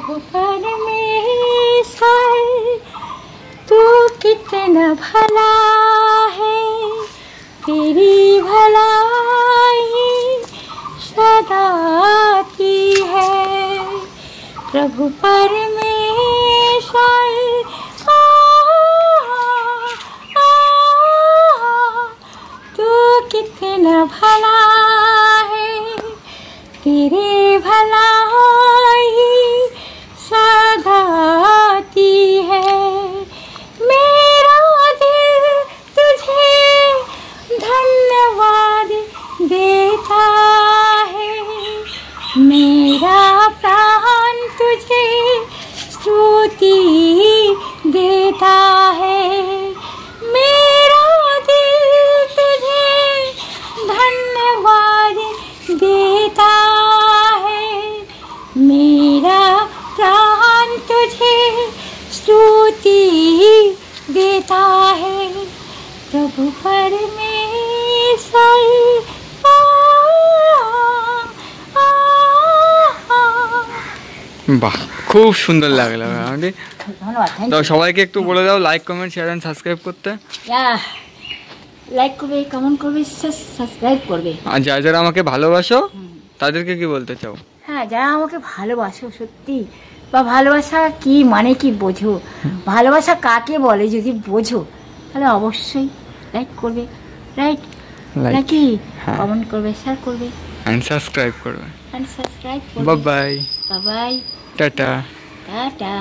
प्रभु परमेश्वर तू कितना भला है, तेरी भलाई सदा आती है। प्रभु परमेश्वर तू कितना भला है, तेरी भलाई सदा आती है। मेरा दिल तुझे धन्यवाद देता है, मेरा प्राण तुझे स्तुति देता है। मेरा दिल तुझे धन्यवाद देता है, मेरा प्राण तुझे स्तुति देता है। प्रभु परमेश्वर বাহ, খুব সুন্দর লাগলো আমাকে। তো সবাইকে একটু বলে দাও like comment share and subscribe করতে। লাইক করবে, কমেন্ট করবে, সাবস্ক্রাইব করবে। আর যারা যারা আমাকে ভালোবাসো তাদেরকে কি বলতে চাও? হ্যাঁ, যারা আমাকে ভালোবাসো সত্যি, বা ভালোবাসা কি মানে কি বোঝো, ভালোবাসা কাকে বলে যদি বোঝো, তাহলে অবশ্যই লাইক করবে, রাইট নাকি? কমেন্ট করবে, শেয়ার করবে এন্ড সাবস্ক্রাইব করবে। Bye bye, tata. টাটা।